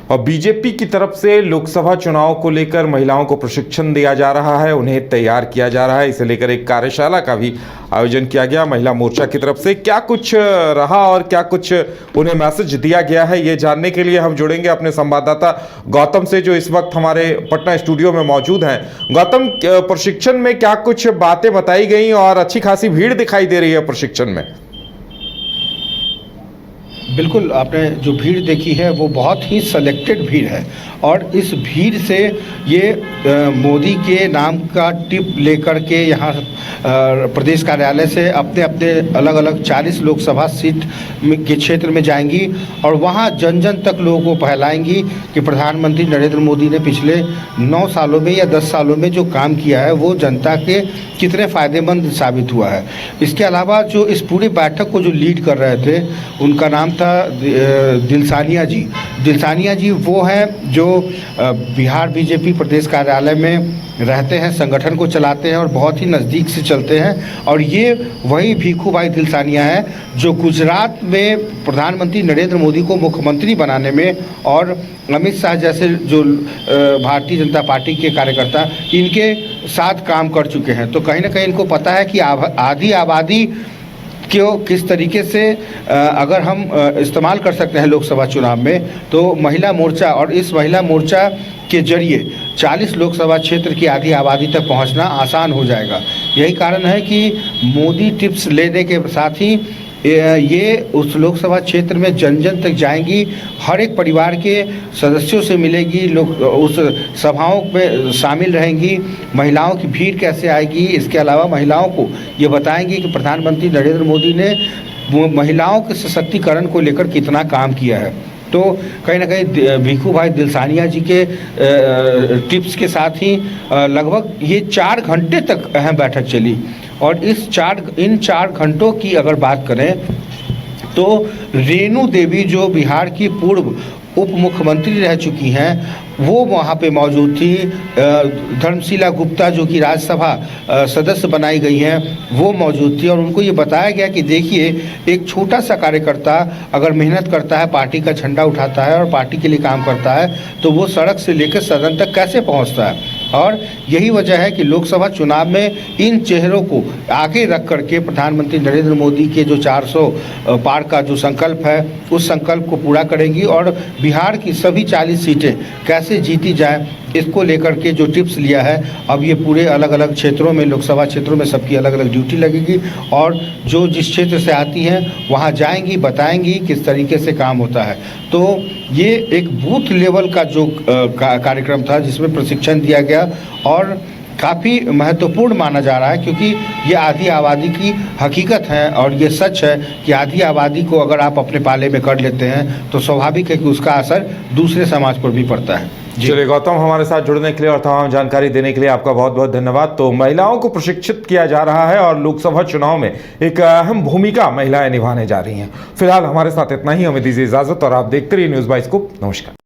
और बीजेपी की तरफ से लोकसभा चुनाव को लेकर महिलाओं को प्रशिक्षण दिया जा रहा है, उन्हें तैयार किया जा रहा है। इसे लेकर एक कार्यशाला का भी आयोजन किया गया महिला मोर्चा की तरफ से। क्या कुछ रहा और क्या कुछ उन्हें मैसेज दिया गया है, ये जानने के लिए हम जुड़ेंगे अपने संवाददाता गौतम से, जो इस वक्त हमारे पटना स्टूडियो में मौजूद हैं। गौतम, प्रशिक्षण में क्या कुछ बातें बताई गई और अच्छी खासी भीड़ दिखाई दे रही है प्रशिक्षण में? बिल्कुल, आपने जो भीड़ देखी है वो बहुत ही सेलेक्टेड भीड़ है और इस भीड़ से ये मोदी के नाम का टिप लेकर के यहाँ प्रदेश कार्यालय से अपने अपने अलग अलग 40 लोकसभा सीट के क्षेत्र में जाएंगी और वहाँ जन जन तक लोगों को बहलाएंगी कि प्रधानमंत्री नरेंद्र मोदी ने पिछले 9 सालों में या 10 सालों में जो काम किया है वो जनता के कितने फ़ायदेमंद साबित हुआ है। इसके अलावा जो इस पूरी बैठक को जो लीड कर रहे थे उनका नाम था दिलसानिया जी। दिलसानिया जी वो हैं जो बिहार बीजेपी प्रदेश कार्यालय में रहते हैं, संगठन को चलाते हैं और बहुत ही नज़दीक से चलते हैं। और ये वही भीखू भाई दिलसानिया हैं जो गुजरात में प्रधानमंत्री नरेंद्र मोदी को मुख्यमंत्री बनाने में और अमित शाह जैसे जो भारतीय जनता पार्टी के कार्यकर्ता इनके साथ काम कर चुके हैं। तो कहीं ना कहीं इनको पता है कि आधी आबादी क्यों किस तरीके से अगर हम इस्तेमाल कर सकते हैं लोकसभा चुनाव में, तो महिला मोर्चा और इस महिला मोर्चा के जरिए 40 लोकसभा क्षेत्र की आधी आबादी तक पहुंचना आसान हो जाएगा। यही कारण है कि मोदी टिप्स लेने के साथ ही ये उस लोकसभा क्षेत्र में जन जन तक जाएंगी, हर एक परिवार के सदस्यों से मिलेगी, लोग उस सभाओं में शामिल रहेंगी, महिलाओं की भीड़ कैसे आएगी। इसके अलावा महिलाओं को ये बताएंगी कि प्रधानमंत्री नरेंद्र मोदी ने महिलाओं के सशक्तिकरण को लेकर कितना काम किया है। तो कहीं ना कहीं भीखू भाई दिलसानिया जी के टिप्स के साथ ही लगभग ये 4 घंटे तक अहम बैठक चली और इन 4 घंटों की अगर बात करें तो रेणु देवी जो बिहार की पूर्व उप मुख्यमंत्री रह चुकी हैं वो वहाँ पे मौजूद थी। धर्मशिला गुप्ता जो कि राज्यसभा सदस्य बनाई गई हैं वो मौजूद थी और उनको ये बताया गया कि देखिए, एक छोटा सा कार्यकर्ता अगर मेहनत करता है, पार्टी का झंडा उठाता है और पार्टी के लिए काम करता है तो वो सड़क से लेकर सदन तक कैसे पहुँचता है। और यही वजह है कि लोकसभा चुनाव में इन चेहरों को आगे रख करके प्रधानमंत्री नरेंद्र मोदी के जो 400 पार का जो संकल्प है उस संकल्प को पूरा करेंगी और बिहार की सभी 40 सीटें कैसे जीती जाए इसको लेकर के जो टिप्स लिया है। अब ये पूरे अलग अलग क्षेत्रों में, लोकसभा क्षेत्रों में सबकी अलग अलग ड्यूटी लगेगी और जो जिस क्षेत्र से आती हैं वहाँ जाएंगी, बताएंगी किस तरीके से काम होता है। तो ये एक बूथ लेवल का जो कार्यक्रम था जिसमें प्रशिक्षण दिया गया और काफ़ी महत्वपूर्ण माना जा रहा है क्योंकि ये आधी आबादी की हकीकत है और ये सच है कि आधी आबादी को अगर आप अपने पाले में कर लेते हैं तो स्वाभाविक है कि उसका असर दूसरे समाज पर भी पड़ता है। चलिए गौतम, हमारे साथ जुड़ने के लिए और तमाम जानकारी देने के लिए आपका बहुत बहुत धन्यवाद। तो महिलाओं को प्रशिक्षित किया जा रहा है और लोकसभा चुनाव में एक अहम भूमिका महिलाएं निभाने जा रही हैं। फिलहाल हमारे साथ इतना ही, हमें दीजिए इजाजत और आप देखते रहिए न्यूज़ बाय स्कूप। नमस्कार।